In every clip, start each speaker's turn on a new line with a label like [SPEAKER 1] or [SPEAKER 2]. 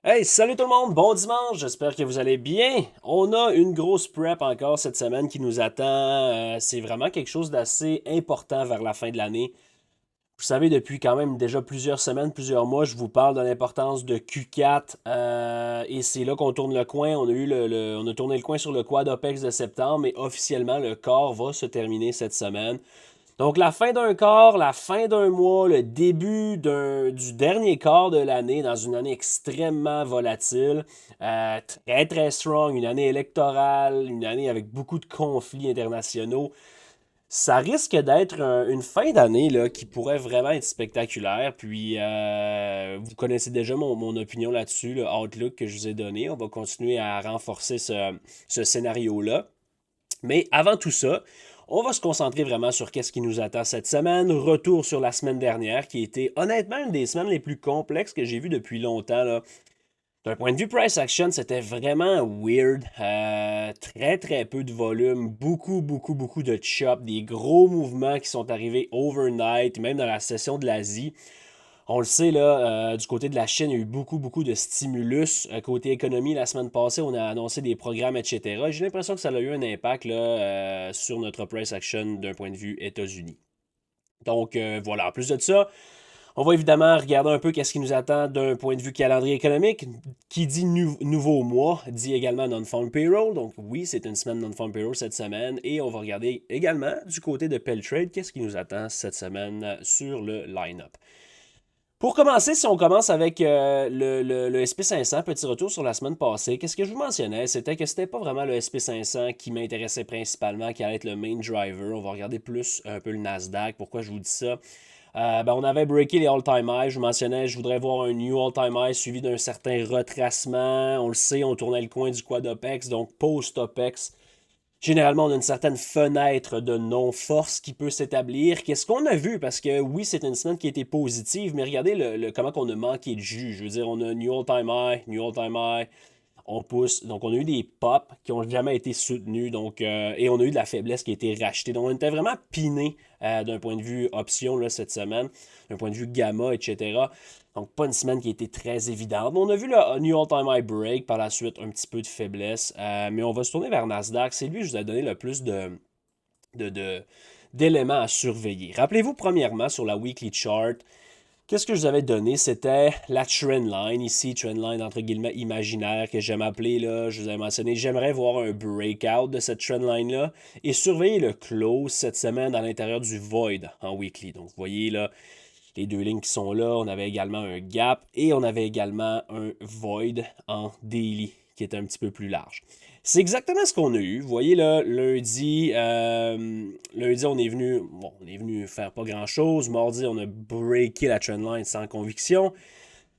[SPEAKER 1] Hey, salut tout le monde, bon dimanche, j'espère que vous allez bien. On a une grosse prep encore cette semaine qui nous attend. C'est vraiment quelque chose d'assez important vers la fin de l'année. Vous savez, depuis quand même déjà plusieurs semaines, plusieurs mois, je vous parle de l'importance de Q4 et c'est là qu'on tourne le coin. On a eu on a tourné le coin sur le Quad OPEX de septembre, mais officiellement le corps va se terminer cette semaine. Donc, la fin d'un quart, la fin d'un mois, le début du dernier quart de l'année, dans une année extrêmement volatile, très très strong, une année électorale, une année avec beaucoup de conflits internationaux. Ça risque d'être une fin d'année là, qui pourrait vraiment être spectaculaire. Puis, vous connaissez déjà mon opinion là-dessus, le outlook que je vous ai donné. On va continuer à renforcer ce scénario-là. Mais avant tout ça, on va se concentrer vraiment sur qu'est-ce qui nous attend cette semaine. Retour sur la semaine dernière, qui était honnêtement une des semaines les plus complexes que j'ai vues depuis longtemps, là. D'un point de vue price action, c'était vraiment weird. Très très peu de volume, beaucoup de chop, des gros mouvements qui sont arrivés overnight, même dans la session de l'Asie. On le sait, là, du côté de la Chine, il y a eu beaucoup de stimulus. Côté économie, la semaine passée, on a annoncé des programmes, etc. J'ai l'impression que ça a eu un impact là, sur notre price action d'un point de vue États-Unis. Donc, voilà. En plus de ça, on va évidemment regarder un peu qu'est-ce qui nous attend d'un point de vue calendrier économique. Qui dit nouveau mois, dit également non-farm payroll. Donc, oui, c'est une semaine non-farm payroll cette semaine. Et on va regarder également du côté de Pelltrade, qu'est-ce qui nous attend cette semaine sur le line-up. Pour commencer, si on commence avec le SP500, petit retour sur la semaine passée, qu'est-ce que je vous mentionnais? C'était que c'était pas vraiment le SP500 qui m'intéressait principalement, qui allait être le main driver. On va regarder plus un peu le Nasdaq. Pourquoi je vous dis ça? On avait breaké les all-time highs. Je vous mentionnais, je voudrais voir un new all-time high suivi d'un certain retracement. On le sait, on tournait le coin du quad OPEX, donc post-OPEX. Généralement, on a une certaine fenêtre de non-force qui peut s'établir. Qu'est-ce qu'on a vu? Parce que oui, c'est une semaine qui a été positive, mais regardez comment on a manqué de jus. Je veux dire, on a New All-Time High, on pousse. Donc, on a eu des pops qui n'ont jamais été soutenus. Donc, et on a eu de la faiblesse qui a été rachetée. Donc, on était vraiment piné d'un point de vue option là, cette semaine, d'un point de vue gamma, etc. Donc, pas une semaine qui a été très évidente. On a vu le New All-Time High Break, par la suite, un petit peu de faiblesse. Mais on va se tourner vers Nasdaq. C'est lui, je vous ai donné le plus de, de- d'éléments à surveiller. Rappelez-vous, premièrement, sur la weekly chart, qu'est-ce que je vous avais donné? C'était la trendline ici, trendline entre guillemets imaginaire que j'aime appeler là. Je vous avais mentionné, j'aimerais voir un breakout de cette trendline-là et surveiller le close cette semaine à l'intérieur du void en weekly. Donc, vous voyez là, les deux lignes qui sont là. On avait également un gap et on avait également un void en daily qui était un petit peu plus large. C'est exactement ce qu'on a eu. Vous voyez là, lundi on est venu faire pas grand-chose. Mardi, on a breaké la trendline sans conviction.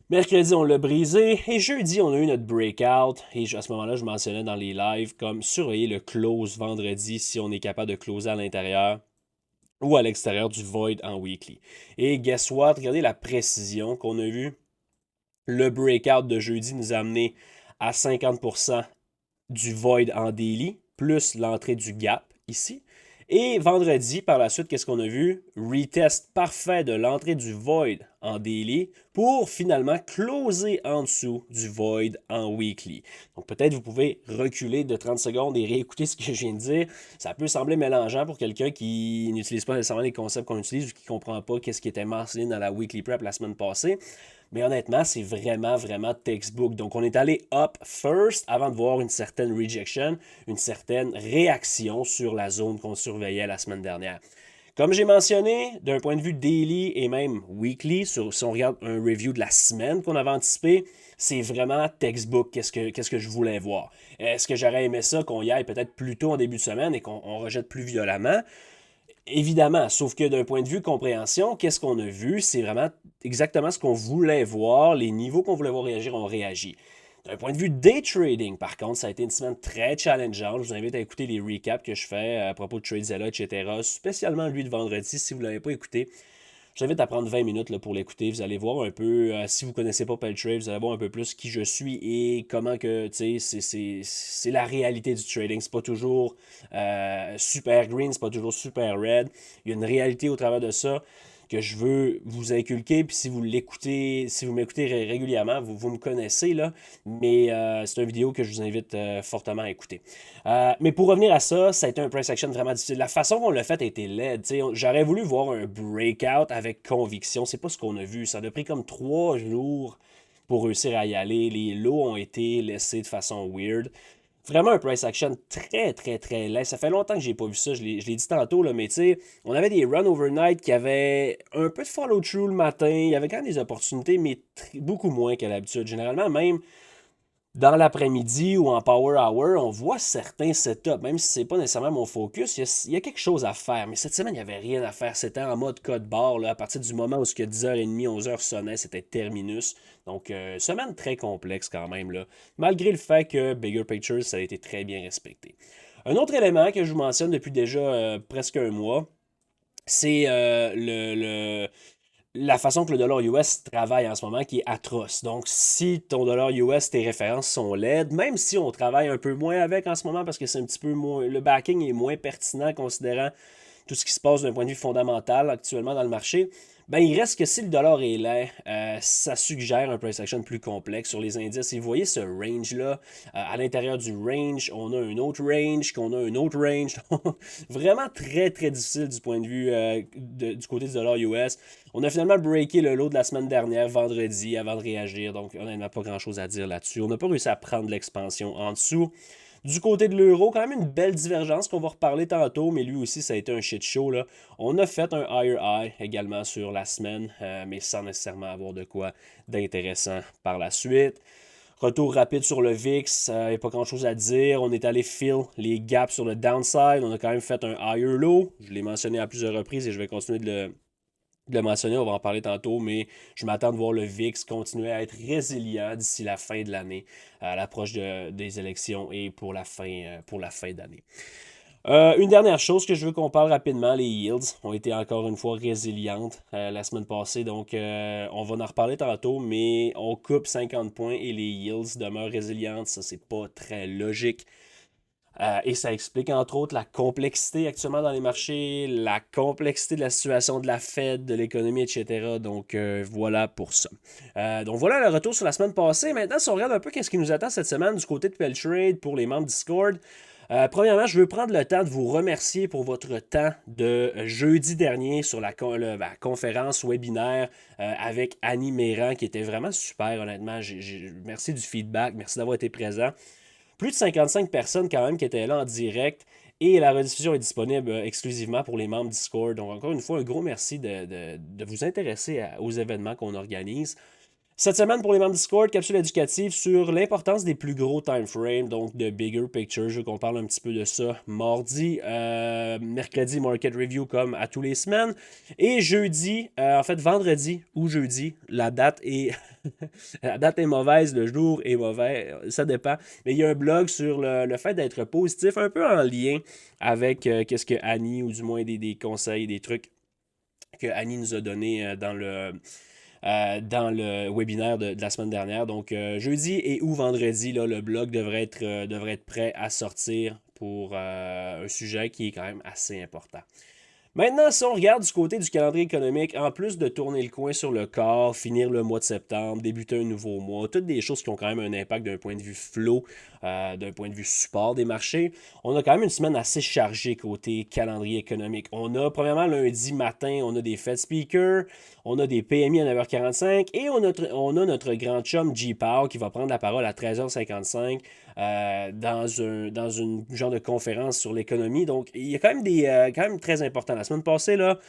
[SPEAKER 1] Mercredi, on l'a brisé. Et jeudi, on a eu notre breakout. Et à ce moment-là, je mentionnais dans les lives comme surveiller le close vendredi si on est capable de closer à l'intérieur ou à l'extérieur du void en weekly. Et guess what? Regardez la précision qu'on a vue. Le breakout de jeudi nous a amené à 50% du void en daily, plus l'entrée du gap ici. Et vendredi, par la suite, qu'est-ce qu'on a vu? Retest parfait de l'entrée du void en daily pour finalement closer en dessous du void en weekly. Donc peut-être vous pouvez reculer de 30 secondes et réécouter ce que je viens de dire. Ça peut sembler mélangeant pour quelqu'un qui n'utilise pas nécessairement les concepts qu'on utilise ou qui ne comprend pas qu'est-ce qui était mentionné dans la weekly prep la semaine passée. Mais honnêtement, c'est vraiment textbook. Donc, on est allé up first avant de voir une certaine rejection, une certaine réaction sur la zone qu'on surveillait la semaine dernière. Comme j'ai mentionné, d'un point de vue daily et même weekly, si on regarde un review de la semaine qu'on avait anticipé, c'est vraiment textbook qu'est-ce que je voulais voir. Est-ce que j'aurais aimé ça qu'on y aille peut-être plus tôt en début de semaine et qu'on rejette plus violemment? Évidemment, sauf que d'un point de vue compréhension, qu'est-ce qu'on a vu? C'est vraiment exactement ce qu'on voulait voir. Les niveaux qu'on voulait voir réagir ont réagi. D'un point de vue day trading, par contre, ça a été une semaine très challengeante. Je vous invite à écouter les recaps que je fais à propos de TradeZilla, etc. Spécialement lui de vendredi, si vous ne l'avez pas écouté. Je vous invite à prendre 20 minutes là, pour l'écouter. Vous allez voir un peu, si vous ne connaissez pas Pelltrade, vous allez voir un peu plus qui je suis et comment que, tu sais, c'est la réalité du trading. C'est pas toujours super green, c'est pas toujours super red. Il y a une réalité au travers de ça. que je veux vous inculquer. Puis si vous l'écoutez, si vous m'écoutez régulièrement, vous me connaissez là. Mais c'est une vidéo que je vous invite fortement à écouter. Mais pour revenir à ça, ça a été un price action vraiment difficile. La façon qu'on l'a fait a été laide. J'aurais voulu voir un breakout avec conviction. C'est pas ce qu'on a vu. Ça a pris comme 3 jours pour réussir à y aller. Les lows ont été laissés de façon weird. Vraiment un price action très, très, très laid. Ça fait longtemps que j'ai pas vu ça. Je l'ai dit tantôt, là, mais tu sais, on avait des runs overnight qui avaient un peu de follow-through le matin. Il y avait quand même des opportunités, mais beaucoup moins qu'à l'habitude. Généralement, même dans l'après-midi ou en power hour, on voit certains setups, même si c'est pas nécessairement mon focus, il y a quelque chose à faire. Mais cette semaine, il n'y avait rien à faire. C'était en mode code barre. Là, à partir du moment où ce que 10h30, 11h sonnait, c'était terminus. Donc, semaine très complexe quand même, là. Malgré le fait que Bigger Pictures, ça a été très bien respecté. Un autre élément que je vous mentionne depuis déjà presque un mois, c'est la façon que le dollar US travaille en ce moment qui est atroce. Donc, si ton dollar US, tes références sont laides, même si on travaille un peu moins avec en ce moment parce que c'est un petit peu moins, le backing est moins pertinent considérant tout ce qui se passe d'un point de vue fondamental actuellement dans le marché, ben il reste que si le dollar est laid, ça suggère un price action plus complexe sur les indices. Et vous voyez ce range-là, à l'intérieur du range, on a un autre range, qu'on a un autre range. Vraiment très très difficile du point de vue du côté du dollar US. On a finalement breaké le lot de la semaine dernière, vendredi, avant de réagir. Donc honnêtement, pas grand-chose à dire là-dessus. On n'a pas réussi à prendre l'expansion en dessous. Du côté de l'euro, quand même une belle divergence qu'on va reparler tantôt, mais lui aussi, ça a été un shit show, là. On a fait un higher high également sur la semaine, mais sans nécessairement avoir de quoi d'intéressant par la suite. Retour rapide sur le VIX, il n'y a pas grand chose à dire. On est allé fill les gaps sur le downside. On a quand même fait un higher low. Je l'ai mentionné à plusieurs reprises et je vais continuer de le mentionner, on va en parler tantôt, mais je m'attends de voir le VIX continuer à être résilient d'ici la fin de l'année, à l'approche des élections et pour la fin d'année. Une dernière chose que je veux qu'on parle rapidement, les yields ont été encore une fois résilientes la semaine passée, donc on va en reparler tantôt, mais on coupe 50 points et les yields demeurent résilientes, ça c'est pas très logique. Et ça explique entre autres la complexité actuellement dans les marchés, la complexité de la situation de la Fed, de l'économie, etc. Donc voilà pour ça. Donc voilà le retour sur la semaine passée. Maintenant, si on regarde un peu qu'est-ce qui nous attend cette semaine du côté de Pelltrade pour les membres Discord. Premièrement, je veux prendre le temps de vous remercier pour votre temps de jeudi dernier sur la conférence webinaire avec Annie Méran qui était vraiment super honnêtement. Merci du feedback, merci d'avoir été présent. Plus de 55 personnes quand même qui étaient là en direct et la rediffusion est disponible exclusivement pour les membres Discord. Donc encore une fois, un gros merci de vous intéresser aux événements qu'on organise. Cette semaine, pour les membres Discord, capsule éducative sur l'importance des plus gros time frames, donc de bigger picture. Je veux qu'on parle un petit peu de ça mardi. Mercredi, market review comme à tous les semaines. Et jeudi, en fait vendredi ou jeudi, la date est la date est mauvaise, le jour est mauvais, ça dépend. Mais il y a un blog sur le fait d'être positif, un peu en lien avec qu'est-ce que Annie, ou du moins des conseils, des trucs que Annie nous a donné dans le webinaire de la semaine dernière. Donc, jeudi et ou vendredi, là, le blog devrait être prêt à sortir pour un sujet qui est quand même assez important. Maintenant, si on regarde du côté du calendrier économique, en plus de tourner le coin sur le corps, finir le mois de septembre, débuter un nouveau mois, toutes des choses qui ont quand même un impact d'un point de vue flow, d'un point de vue support des marchés, on a quand même une semaine assez chargée côté calendrier économique. On a, premièrement, lundi matin, on a des Fed speakers, on a des PMI à 9h45 et on a notre grand chum G-Pow qui va prendre la parole à 13h55 dans une genre de conférence sur l'économie. Donc, il y a quand même très important. La semaine passée, là,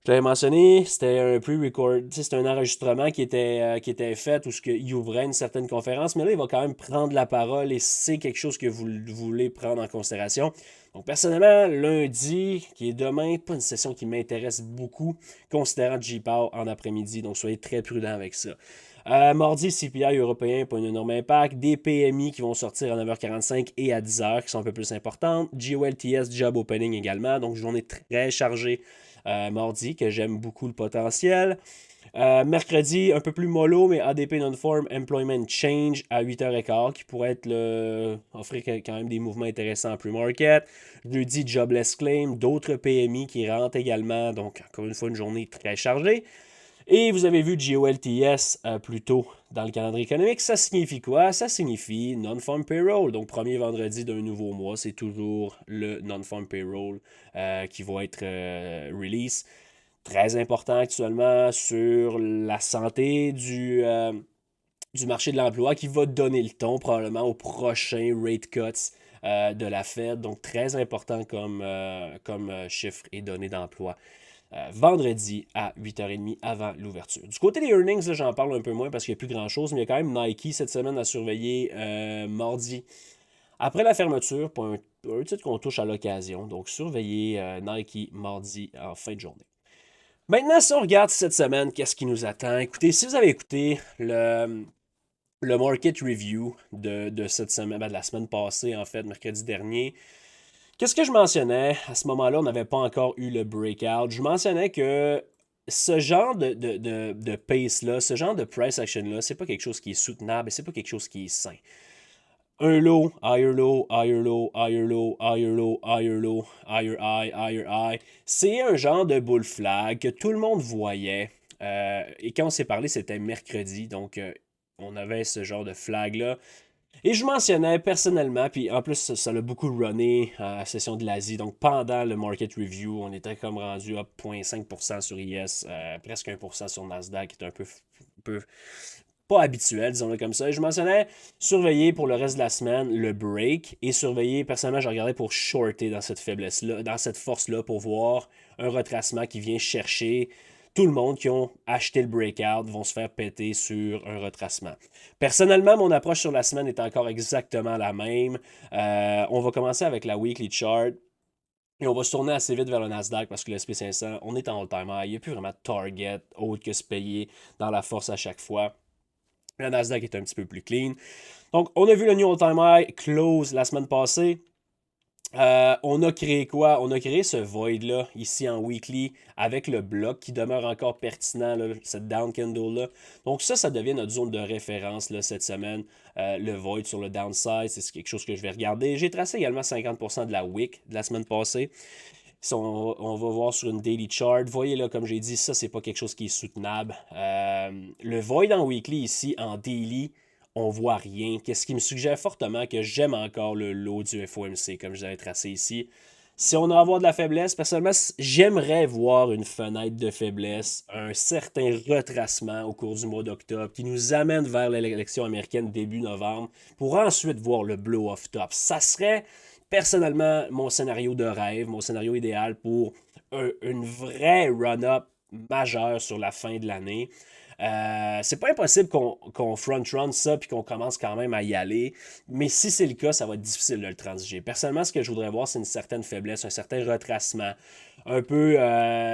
[SPEAKER 1] je l'avais mentionné, c'était un pre-record, c'était un enregistrement qui était fait où il ouvrait une certaine conférence, mais là, il va quand même prendre la parole et c'est quelque chose que vous voulez prendre en considération. Donc, personnellement, lundi, qui est demain, pas une session qui m'intéresse beaucoup, considérant J-Power en après-midi, donc soyez très prudents avec ça. Mardi, CPI européen, pas un énorme impact. Des PMI qui vont sortir à 9h45 et à 10h, qui sont un peu plus importantes. GOLTS, Job Opening également. Donc, journée très chargée mardi, que j'aime beaucoup le potentiel. Mercredi, un peu plus mollo, mais ADP Non-Form Employment Change à 8h15, qui pourrait être offrir quand même des mouvements intéressants en pre-market. Jeudi, Jobless Claim, d'autres PMI qui rentrent également, donc encore une fois, une journée très chargée. Et vous avez vu GOLTS plus tôt dans le calendrier économique. Ça signifie quoi? Ça signifie Non-Farm Payroll. Donc, premier vendredi d'un nouveau mois, c'est toujours le Non-Farm Payroll qui va être release. Très important actuellement sur la santé du marché de l'emploi qui va donner le ton probablement aux prochains rate cuts de la Fed. Donc, très important comme chiffre et données d'emploi. Vendredi à 8h30 avant l'ouverture. Du côté des earnings, j'en parle un peu moins parce qu'il n'y a plus grand-chose, mais il y a quand même Nike cette semaine à surveiller mardi. Après la fermeture, pour un titre qu'on touche à l'occasion. Donc, surveillez Nike mardi en fin de journée. Maintenant, si on regarde cette semaine, qu'est-ce qui nous attend? Écoutez, si vous avez écouté le market review de cette semaine, de la semaine passée, en fait, mercredi dernier, qu'est-ce que je mentionnais? À ce moment-là, on n'avait pas encore eu le breakout. Je mentionnais que ce genre de pace-là, ce genre de price action-là, c'est pas quelque chose qui est soutenable et c'est pas quelque chose qui est sain. Un low, higher low, higher low, higher low, higher low, higher low, higher high, higher high. C'est un genre de bull flag que tout le monde voyait. Et quand on s'est parlé, c'était mercredi. Donc, on avait ce genre de flag-là. Et je mentionnais personnellement, puis en plus, ça l'a beaucoup runné à la session de l'Asie. Donc, pendant le market review, on était comme rendu à 0,5% sur IS, presque 1% sur Nasdaq, qui est un peu pas habituel, disons-le comme ça. Et je mentionnais surveiller pour le reste de la semaine le break et surveiller, personnellement, je regardais pour shorter dans cette faiblesse-là, dans cette force-là, pour voir un retracement qui vient chercher tout le monde qui ont acheté le breakout vont se faire péter sur un retracement. Personnellement, mon approche sur la semaine est encore exactement la même. On va commencer avec la weekly chart. Et on va se tourner assez vite vers le Nasdaq parce que le SP500, on est en all-time high. Il n'y a plus vraiment de target autre que se payer dans la force à chaque fois. Le Nasdaq est un petit peu plus clean. Donc, on a vu le New All-Time High close la semaine passée. On a créé quoi? On a créé ce void-là, ici en weekly, avec le bloc qui demeure encore pertinent, là, cette down candle-là. Donc ça devient notre zone de référence là, cette semaine. Le void sur le downside, c'est quelque chose que je vais regarder. J'ai tracé également 50% de la wick de la semaine passée. Si on va voir sur une daily chart, voyez là, comme j'ai dit, ça, c'est pas quelque chose qui est soutenable. Le void en weekly ici, en daily, on voit rien. Qu'est-ce qui me suggère fortement que j'aime encore le low du FOMC, comme je l'avais tracé ici. Si on a à voir de la faiblesse, personnellement, j'aimerais voir une fenêtre de faiblesse, un certain retracement au cours du mois d'octobre qui nous amène vers l'élection américaine début novembre pour ensuite voir le blow-off top. Ça serait personnellement mon scénario de rêve, mon scénario idéal pour une vraie run-up majeure sur la fin de l'année. C'est pas impossible qu'on front-run ça puis qu'on commence quand même à y aller, mais si c'est le cas, ça va être difficile de le transiger. Personnellement, ce que je voudrais voir, c'est une certaine faiblesse, un certain retracement, un peu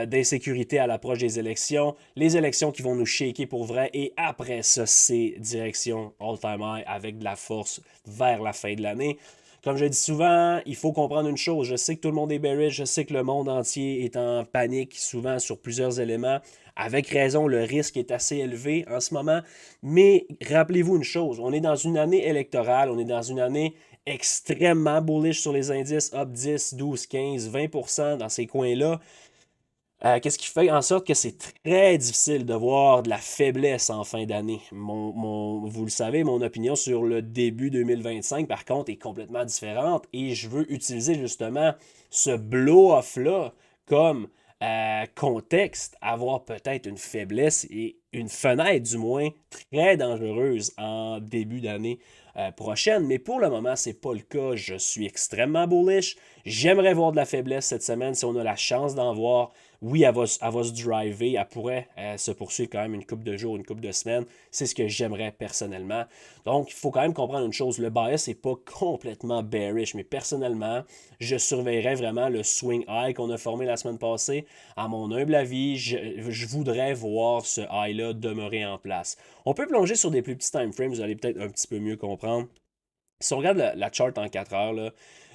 [SPEAKER 1] d'insécurité à l'approche des élections, les élections qui vont nous shaker pour vrai, et après ça, c'est direction all-time high avec de la force vers la fin de l'année. Comme je dis souvent, il faut comprendre une chose. Je sais que tout le monde est bearish, je sais que le monde entier est en panique souvent sur plusieurs éléments. Avec raison, le risque est assez élevé en ce moment. Mais rappelez-vous une chose, on est dans une année électorale, on est dans une année extrêmement bullish sur les indices, up 10, 12, 15, 20% dans ces coins-là. Qu'est-ce qui fait en sorte que c'est très difficile de voir de la faiblesse en fin d'année. Vous le savez, mon opinion sur le début 2025, par contre, est complètement différente et je veux utiliser justement ce blow-off-là comme contexte, avoir peut-être une faiblesse et une fenêtre, du moins, très dangereuse en début d'année prochaine. Mais pour le moment, c'est pas le cas. Je suis extrêmement bullish. J'aimerais voir de la faiblesse cette semaine si on a la chance d'en voir. Oui, elle va se driver, elle pourrait se poursuivre quand même une couple de jours, une couple de semaines. C'est ce que j'aimerais personnellement. Donc, il faut quand même comprendre une chose. Le bias n'est pas complètement bearish, mais personnellement, je surveillerais vraiment le swing high qu'on a formé la semaine passée. À mon humble avis, je voudrais voir ce high-là demeurer en place. On peut plonger sur des plus petits time frames, vous allez peut-être un petit peu mieux comprendre. Si on regarde la chart en 4 heures, là,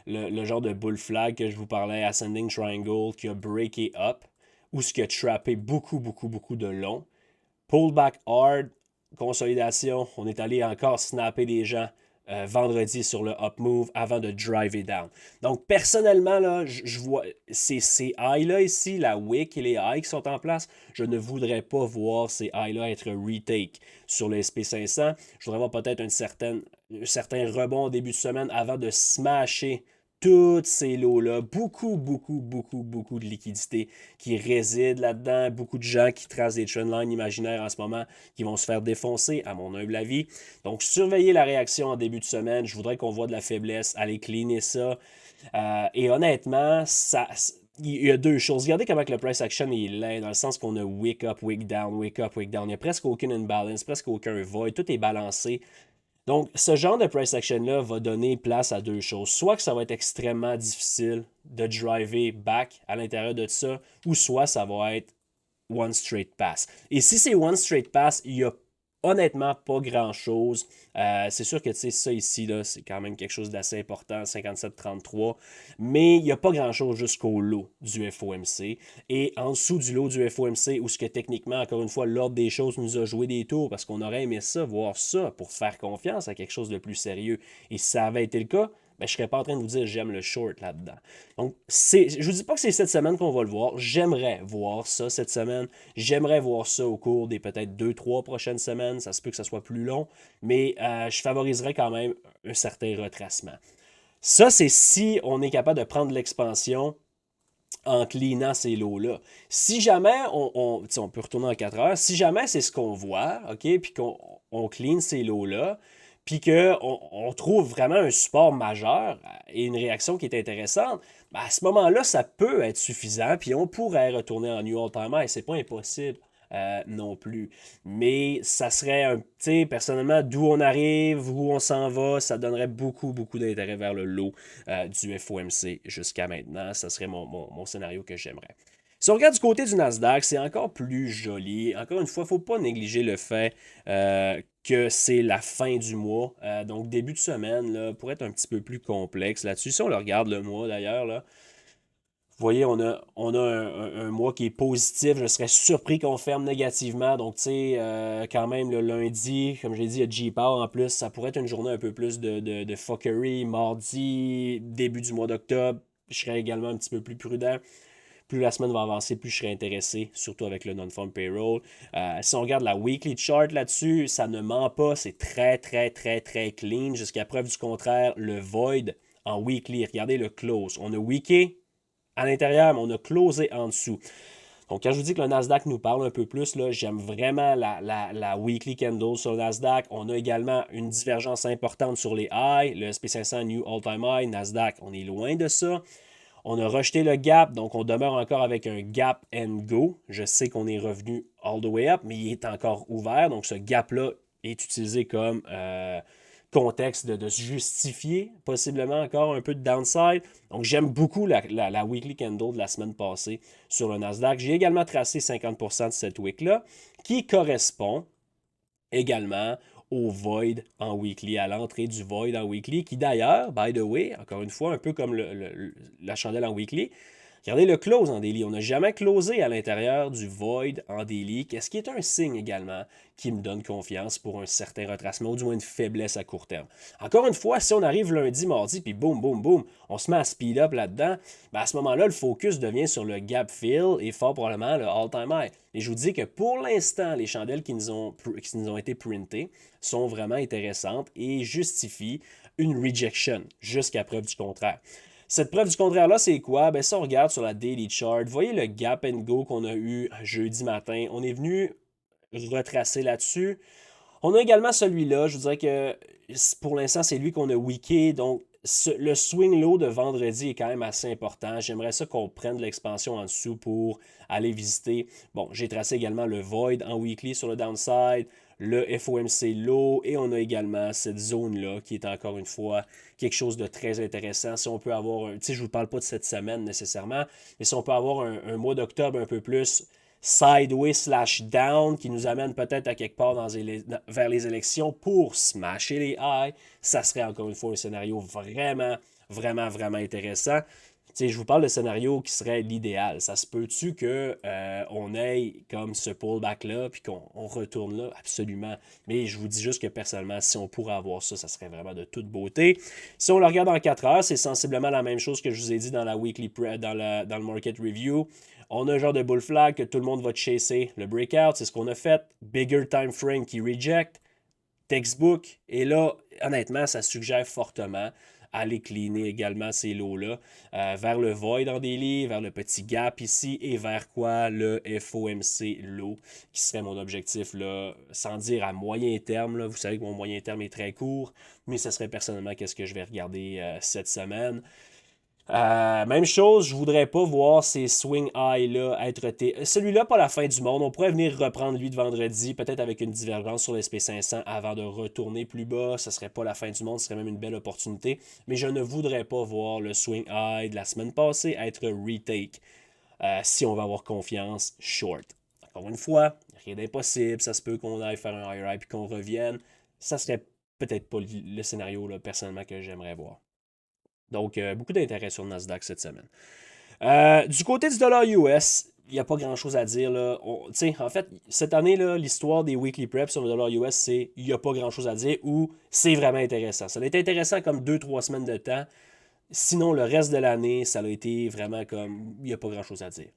[SPEAKER 1] le genre de bull flag que je vous parlais, Ascending Triangle, qui a breaké up, ou ce qui a trappé beaucoup, beaucoup, beaucoup de long, Pullback hard, consolidation, on est allé encore snapper les gens vendredi sur le up move avant de driver down. Donc, personnellement, là, je vois ces highs-là ici, la wick et les highs qui sont en place, je ne voudrais pas voir ces highs-là être retake sur le SP500. Je voudrais voir peut-être un certain rebond au début de semaine avant de smasher toutes ces lots-là, beaucoup de liquidités qui résident là-dedans, beaucoup de gens qui tracent des trendlines imaginaires en ce moment qui vont se faire défoncer, à mon humble avis. Donc, surveillez la réaction en début de semaine. Je voudrais qu'on voit de la faiblesse, aller cleaner ça. Et honnêtement, il y a deux choses. Regardez comment le price action est laid, dans le sens qu'on a wake up, wake down, wake up, wake down. Il n'y a presque aucune imbalance, presque aucun void. Tout est balancé. Donc, ce genre de price action-là va donner place à deux choses. Soit que ça va être extrêmement difficile de driver back à l'intérieur de ça, ou soit ça va être one straight pass. Et si c'est one straight pass, il y a honnêtement pas grand-chose. C'est sûr que ça ici, là, c'est quand même quelque chose d'assez important, 57,33. Mais il n'y a pas grand-chose jusqu'au lot du FOMC. Et en dessous du lot du FOMC, où ce que techniquement, encore une fois, l'ordre des choses nous a joué des tours, parce qu'on aurait aimé ça, voir ça, pour faire confiance à quelque chose de plus sérieux. Et si ça avait été le cas, ben, je ne serais pas en train de vous dire j'aime le short là-dedans. Donc, je ne vous dis pas que c'est cette semaine qu'on va le voir. J'aimerais voir ça cette semaine. J'aimerais voir ça au cours des peut-être 2-3 prochaines semaines. Ça se peut que ça soit plus long, mais je favoriserais quand même un certain retracement. Ça, c'est si on est capable de prendre l'expansion en cleanant ces lots-là. Si jamais on peut retourner en 4 heures, si jamais c'est ce qu'on voit, OK, puis qu'on clean ces lots-là, puis qu'on trouve vraiment un support majeur et une réaction qui est intéressante, ben à ce moment-là, ça peut être suffisant, puis on pourrait retourner en New All-Time High. C'est pas impossible non plus. Mais ça serait, tu sais, personnellement, d'où on arrive, où on s'en va, ça donnerait beaucoup d'intérêt vers le lot du FOMC jusqu'à maintenant. Ça serait mon scénario que j'aimerais. Si on regarde du côté du Nasdaq, c'est encore plus joli. Encore une fois, il ne faut pas négliger le fait que c'est la fin du mois. Donc, début de semaine, là, pour être un petit peu plus complexe là-dessus. Si on le regarde le mois d'ailleurs, là, vous voyez, on a un mois qui est positif. Je serais surpris qu'on ferme négativement. Donc, tu sais, quand même, le lundi, comme je l'ai dit, il y a J-Power en plus. Ça pourrait être une journée un peu plus de fuckery. Mardi, début du mois d'octobre, je serais également un petit peu plus prudent. Plus la semaine va avancer, plus je serai intéressé, surtout avec le non-farm payroll. Si on regarde la weekly chart là-dessus, ça ne ment pas. C'est très clean. Jusqu'à preuve du contraire, le void en weekly. Regardez le close. On a weeké à l'intérieur, mais on a closé en dessous. Donc, quand je vous dis que le Nasdaq nous parle un peu plus, là, j'aime vraiment la weekly candle sur le Nasdaq. On a également une divergence importante sur les highs. Le SP500 New All-Time High, Nasdaq, on est loin de ça. On a rejeté le gap, donc on demeure encore avec un gap and go. Je sais qu'on est revenu all the way up, mais il est encore ouvert. Donc ce gap-là est utilisé comme contexte de se justifier possiblement encore un peu de downside. Donc j'aime beaucoup la weekly candle de la semaine passée sur le Nasdaq. J'ai également tracé 50% de cette wick-là qui correspond également au void en weekly, à l'entrée du void en weekly, qui d'ailleurs, by the way, encore une fois, un peu comme la chandelle en weekly, regardez le close en daily. On n'a jamais closé à l'intérieur du void en daily, qu'est-ce qui est un signe également qui me donne confiance pour un certain retracement, ou du moins une faiblesse à court terme. Encore une fois, si on arrive lundi, mardi, puis boum, on se met à speed up là-dedans, ben à ce moment-là, le focus devient sur le gap fill et fort probablement le all-time high. Et je vous dis que pour l'instant, les chandelles qui nous ont été printées sont vraiment intéressantes et justifient une rejection jusqu'à preuve du contraire. Cette preuve du contraire-là, c'est quoi? Ben, si on regarde sur la daily chart, vous voyez le gap and go qu'on a eu jeudi matin. On est venu retracer là-dessus. On a également celui-là. Je vous dirais que pour l'instant, c'est lui qu'on a weeké. Donc, le swing low de vendredi est quand même assez important. J'aimerais ça qu'on prenne de l'expansion en dessous pour aller visiter. Bon, j'ai tracé également le void en weekly sur le downside, le FOMC low, et on a également cette zone-là qui est encore une fois quelque chose de très intéressant. Si on peut avoir, tu sais, je ne vous parle pas de cette semaine nécessairement, mais si on peut avoir un mois d'octobre un peu plus sideways slash down qui nous amène peut-être à quelque part vers les élections pour smasher les highs, ça serait encore une fois un scénario vraiment intéressant. sais, je vous parle de scénario qui serait l'idéal. Ça se peut-tu que on ait comme ce pullback-là, puis qu'on retourne là? Absolument. Mais je vous dis juste que personnellement, si on pourrait avoir ça, ça serait vraiment de toute beauté. Si on le regarde en 4 heures, c'est sensiblement la même chose que je vous ai dit dans la dans le market review. On a un genre de bull flag que tout le monde va chasser. Le breakout, c'est ce qu'on a fait. Bigger time frame qui reject. Textbook. Et là, honnêtement, ça suggère fortement aller cleaner également ces lots-là vers le void en daily, vers le petit gap ici et vers quoi le FOMC low qui serait mon objectif là, sans dire à moyen terme. Là, vous savez que mon moyen terme est très court, mais ce serait personnellement qu'est-ce que je vais regarder cette semaine. Même chose, je voudrais pas voir ces swing high-là être... Celui-là, pas la fin du monde. On pourrait venir reprendre lui de vendredi, peut-être avec une divergence sur l'SP500 avant de retourner plus bas. Ce serait pas la fin du monde, ce serait même une belle opportunité. Mais je ne voudrais pas voir le swing high de la semaine passée être retake si on va avoir confiance short. Encore une fois, rien d'impossible. Ça se peut qu'on aille faire un higher high puis qu'on revienne. Ça serait peut-être pas le scénario là, personnellement que j'aimerais voir. Donc, beaucoup d'intérêt sur le Nasdaq cette semaine. Du côté du dollar US, il n'y a pas grand-chose à dire. Là. En fait, cette année, là, l'histoire des weekly preps sur le dollar US, c'est il n'y a pas grand-chose à dire ou c'est vraiment intéressant. Ça a été intéressant comme 2-3 semaines de temps. Sinon, le reste de l'année, ça a été vraiment comme il n'y a pas grand-chose à dire.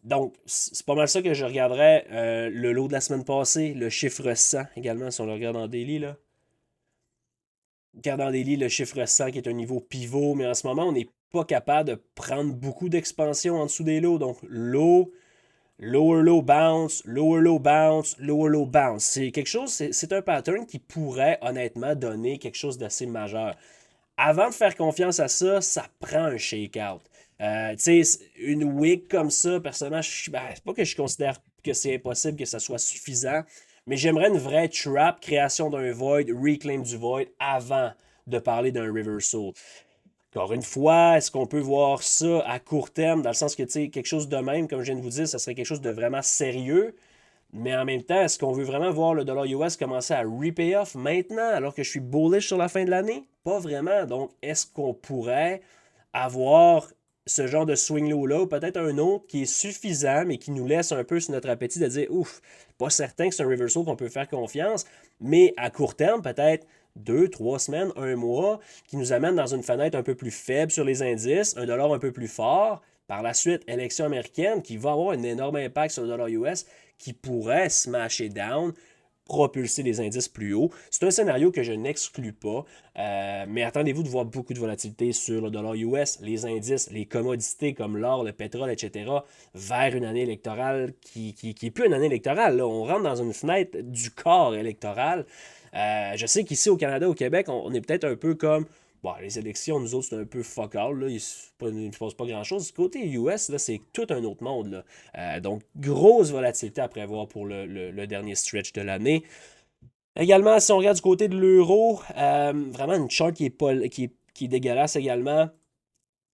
[SPEAKER 1] Donc, c'est pas mal ça que je regarderais. Le lot de la semaine passée, le chiffre 100 également, si on le regarde en daily, là. Regarde en daily le chiffre 100 qui est un niveau pivot, mais en ce moment, on n'est pas capable de prendre beaucoup d'expansion en dessous des lows. Donc, low, lower low bounce, lower low bounce, lower low bounce. C'est quelque chose, c'est un pattern qui pourrait honnêtement donner quelque chose d'assez majeur. Avant de faire confiance à ça, ça prend un shakeout. Tu sais, une wick comme ça, personnellement, c'est pas que je considère que c'est impossible que ça soit suffisant, mais j'aimerais une vraie trap, création d'un void, reclaim du void avant de parler d'un reversal. Encore une fois, est-ce qu'on peut voir ça à court terme, dans le sens que, tu sais, quelque chose de même, comme je viens de vous dire, ça serait quelque chose de vraiment sérieux, mais en même temps, est-ce qu'on veut vraiment voir le dollar US commencer à repay off maintenant, alors que je suis bullish sur la fin de l'année? Pas vraiment. Donc, est-ce qu'on pourrait avoir ce genre de swing low-là, ou peut-être un autre qui est suffisant, mais qui nous laisse un peu sur notre appétit de dire, ouf, pas certain que c'est un reversal qu'on peut faire confiance, mais à court terme, peut-être 2, 3 semaines, un mois, qui nous amène dans une fenêtre un peu plus faible sur les indices, un dollar un peu plus fort. Par la suite, élection américaine qui va avoir un énorme impact sur le dollar US qui pourrait smasher down, propulser les indices plus haut. C'est un scénario que je n'exclus pas, mais attendez-vous de voir beaucoup de volatilité sur le dollar US, les indices, les commodités comme l'or, le pétrole, etc., vers une année électorale qui est plus une année électorale. Là. On rentre dans une fenêtre du corps électoral. Je sais qu'ici au Canada, au Québec, on est peut-être un peu comme bon, les élections, nous autres, c'est un peu fuck all. Là. Il ne se passe pas grand-chose. Du côté US, là, c'est tout un autre monde. Là. Donc, grosse volatilité à prévoir pour le dernier stretch de l'année. Également, si on regarde du côté de l'euro, vraiment une chart qui est dégueulasse également.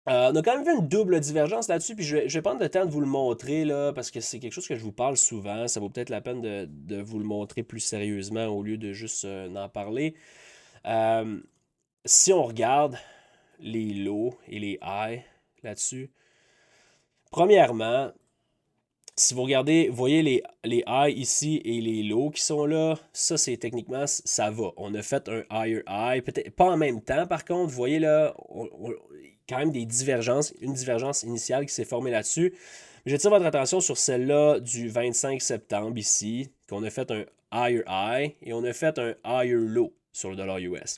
[SPEAKER 1] On a quand même vu une double divergence là-dessus, puis je vais prendre le temps de vous le montrer, là, parce que c'est quelque chose que je vous parle souvent. Ça vaut peut-être la peine de vous le montrer plus sérieusement au lieu de juste en parler. Euh, Si on regarde les lows et les highs là-dessus, premièrement, si vous regardez, vous voyez les highs ici et les lows qui sont là, ça c'est techniquement, ça va. On a fait un higher high, peut-être pas en même temps par contre, vous voyez là, quand même des divergences, une divergence initiale qui s'est formée là-dessus. J'attire votre attention sur celle-là du 25 septembre ici, qu'on a fait un higher high et on a fait un higher low sur le dollar US.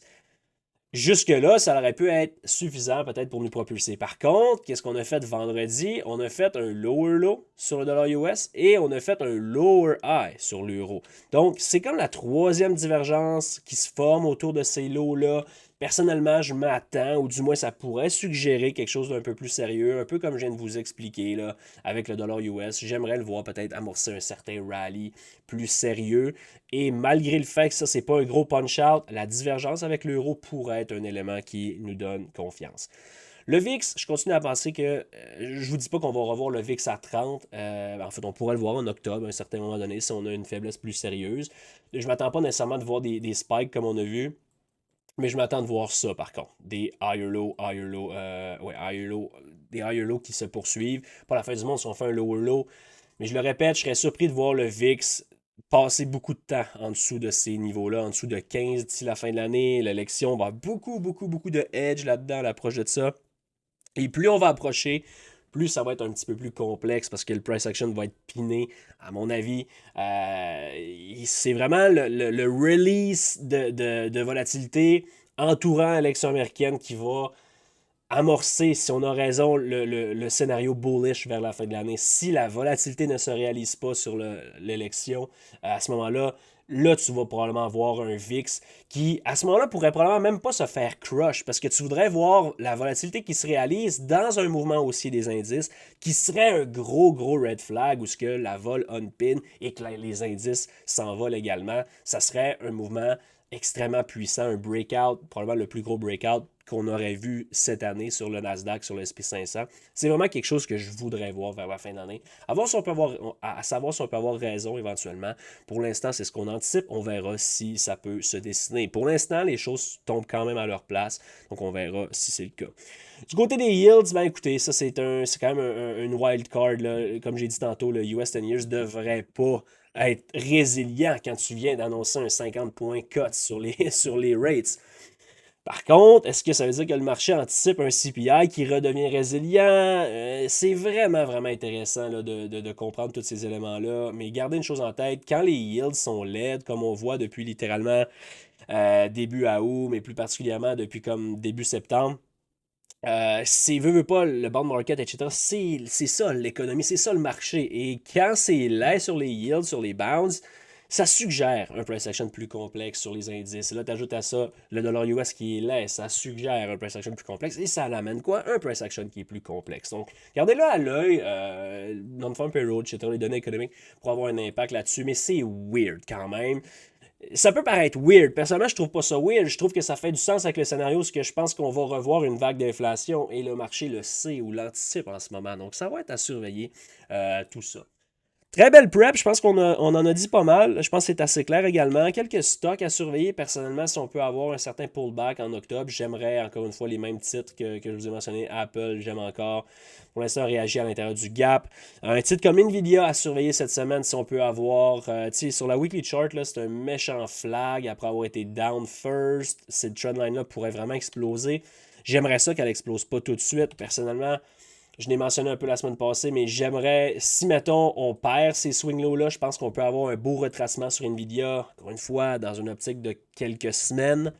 [SPEAKER 1] Jusque-là, ça aurait pu être suffisant peut-être pour nous propulser. Par contre, qu'est-ce qu'on a fait vendredi? On a fait un lower low sur le dollar US et on a fait un lower high sur l'euro. Donc, c'est comme la troisième divergence qui se forme autour de ces lows-là. Personnellement, je m'attends, ou du moins ça pourrait suggérer quelque chose d'un peu plus sérieux, un peu comme je viens de vous expliquer là, avec le dollar US. J'aimerais le voir peut-être amorcer un certain rallye plus sérieux. Et malgré le fait que ça, c'est pas un gros punch-out, la divergence avec l'euro pourrait être un élément qui nous donne confiance. Le VIX, je continue à penser que, je vous dis pas qu'on va revoir le VIX à 30. En fait, on pourrait le voir en octobre, à un certain moment donné, si on a une faiblesse plus sérieuse. Je m'attends pas nécessairement de voir des spikes comme on a vu. Mais je m'attends de voir ça, par contre. Des higher low, ouais, higher low, des higher low qui se poursuivent. Pas la fin du monde si on fait un lower low. Mais je le répète, je serais surpris de voir le VIX passer beaucoup de temps en dessous de ces niveaux-là, en dessous de 15 d'ici la fin de l'année. L'élection va avoir beaucoup, beaucoup, beaucoup de edge là-dedans à l'approche de ça. Et plus on va approcher, plus ça va être un petit peu plus complexe parce que le price action va être piné, à mon avis. C'est vraiment le release de volatilité entourant l'élection américaine qui va amorcer, si on a raison, le scénario bullish vers la fin de l'année. Si la volatilité ne se réalise pas sur l'élection, à ce moment-là, là, tu vas probablement voir un VIX qui, à ce moment-là, pourrait probablement même pas se faire crush parce que tu voudrais voir la volatilité qui se réalise dans un mouvement haussier des indices qui serait un gros, gros red flag où ce que la vol on-pin et que les indices s'envolent également. Ça serait un mouvement extrêmement puissant, un breakout, probablement le plus gros breakout qu'on aurait vu cette année sur le Nasdaq, sur le SP500. C'est vraiment quelque chose que je voudrais voir vers la fin d'année. À savoir si on peut avoir raison éventuellement. Pour l'instant, c'est ce qu'on anticipe. On verra si ça peut se dessiner. Pour l'instant, les choses tombent quand même à leur place. Donc, on verra si c'est le cas. Du côté des yields, ben écoutez, ça c'est quand même une wild card. Là. Comme j'ai dit tantôt, le US 10 years devrait pas être résilient quand tu viens d'annoncer un 50 points cut sur sur les rates. Par contre, est-ce que ça veut dire que le marché anticipe un CPI qui redevient résilient? C'est vraiment, vraiment intéressant là, de comprendre tous ces éléments-là. Mais gardez une chose en tête, quand les yields sont laides, comme on voit depuis littéralement début août, mais plus particulièrement depuis comme début septembre, c'est veut pas le bond market, etc. C'est ça l'économie, c'est ça le marché. Et quand c'est laid sur les yields, sur les bounds, ça suggère un price action plus complexe sur les indices. Et là, tu ajoutes à ça le dollar US qui est laid, ça suggère un price action plus complexe. Et ça l'amène quoi? Un price action qui est plus complexe. Donc, gardez-le à l'œil. Non-farm payroll, etc., les données économiques pour avoir un impact là-dessus. Mais c'est weird quand même. Ça peut paraître weird. Personnellement, je trouve pas ça weird. Je trouve que ça fait du sens avec le scénario, parce que je pense qu'on va revoir une vague d'inflation et le marché le sait ou l'anticipe en ce moment. Donc, ça va être à surveiller tout ça. Très belle prep, je pense on en a dit pas mal. Je pense que c'est assez clair également. Quelques stocks à surveiller personnellement si on peut avoir un certain pullback en octobre. J'aimerais encore une fois les mêmes titres que je vous ai mentionnés. Apple, j'aime encore. Pour l'instant, réagir à l'intérieur du gap. Un titre comme Nvidia à surveiller cette semaine si on peut avoir. Sur la weekly chart, c'est un méchant flag après avoir été down first. Cette trendline-là pourrait vraiment exploser. J'aimerais ça qu'elle explose pas tout de suite. Personnellement, je l'ai mentionné un peu la semaine passée, mais j'aimerais, si mettons, on perd ces swing lows-là, je pense qu'on peut avoir un beau retracement sur Nvidia, encore une fois, dans une optique de quelques semaines,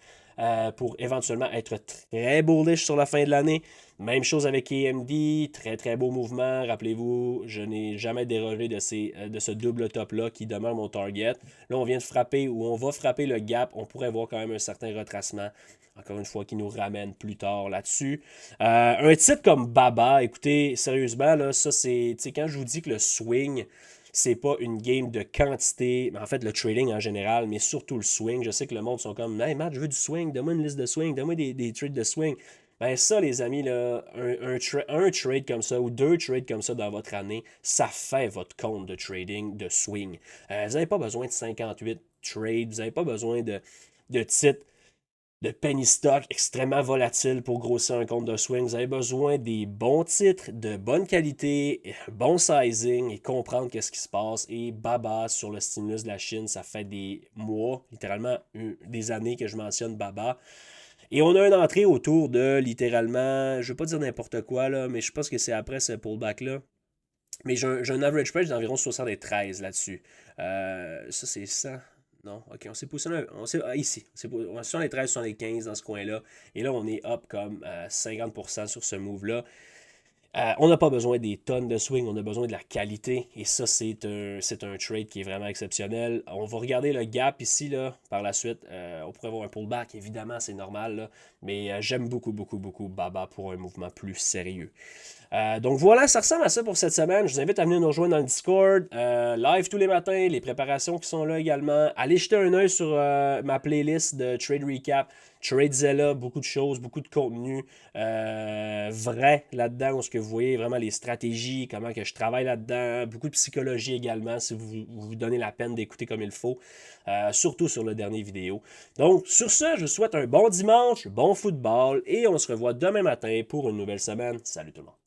[SPEAKER 1] pour éventuellement être très bullish sur la fin de l'année. Même chose avec AMD, très très beau mouvement. Rappelez-vous, je n'ai jamais dérogé de ce double top-là qui demeure mon target. Là, on vient de frapper ou on va frapper le gap. On pourrait voir quand même un certain retracement. Encore une fois, qui nous ramène plus tard là-dessus. Un titre comme Baba, écoutez, sérieusement, là, ça c'est. Quand je vous dis que le swing, c'est pas une game de quantité, mais en fait le trading en général, mais surtout le swing. Je sais que le monde sont comme Hey Matt, je veux du swing, donne-moi une liste de swing, donne-moi des trades de swing. Ben ça, les amis, là, un trade comme ça ou deux trades comme ça dans votre année, ça fait votre compte de trading de swing. Vous n'avez pas besoin de 58 trades, vous n'avez pas besoin de titres de penny stock extrêmement volatile pour grossir un compte de swing. Vous avez besoin des bons titres, de bonne qualité, bon sizing et comprendre qu'est-ce qui se passe. Et Baba sur le stimulus de la Chine, ça fait des mois, littéralement des années que je mentionne Baba. Et on a une entrée autour de littéralement, je ne veux pas dire n'importe quoi, là, mais je pense que c'est après ce pullback-là. Mais j'ai un average price d'environ 73 là-dessus. Ça, c'est 100. Non, ok, on s'est positionné ici. On est sur les 13, sur les 15 dans ce coin-là. Et là, on est up comme 50% sur ce move-là. On n'a pas besoin des tonnes de swing, on a besoin de la qualité. Et ça, c'est un trade qui est vraiment exceptionnel. On va regarder le gap ici, là, par la suite. On pourrait avoir un pullback, évidemment, c'est normal. Là, mais j'aime beaucoup, beaucoup, beaucoup Baba pour un mouvement plus sérieux. Donc voilà, ça ressemble à ça pour cette semaine. Je vous invite à venir nous rejoindre dans le Discord. Live tous les matins, les préparations qui sont là également. Allez jeter un œil sur ma playlist de Trade Recap. TradeZilla, beaucoup de choses, beaucoup de contenu vrai là-dedans, où ce que vous voyez vraiment les stratégies, comment que je travaille là-dedans, beaucoup de psychologie également, si vous donnez la peine d'écouter comme il faut, surtout sur le dernier vidéo. Donc, sur ce, je vous souhaite un bon dimanche, bon football, et on se revoit demain matin pour une nouvelle semaine. Salut tout le monde!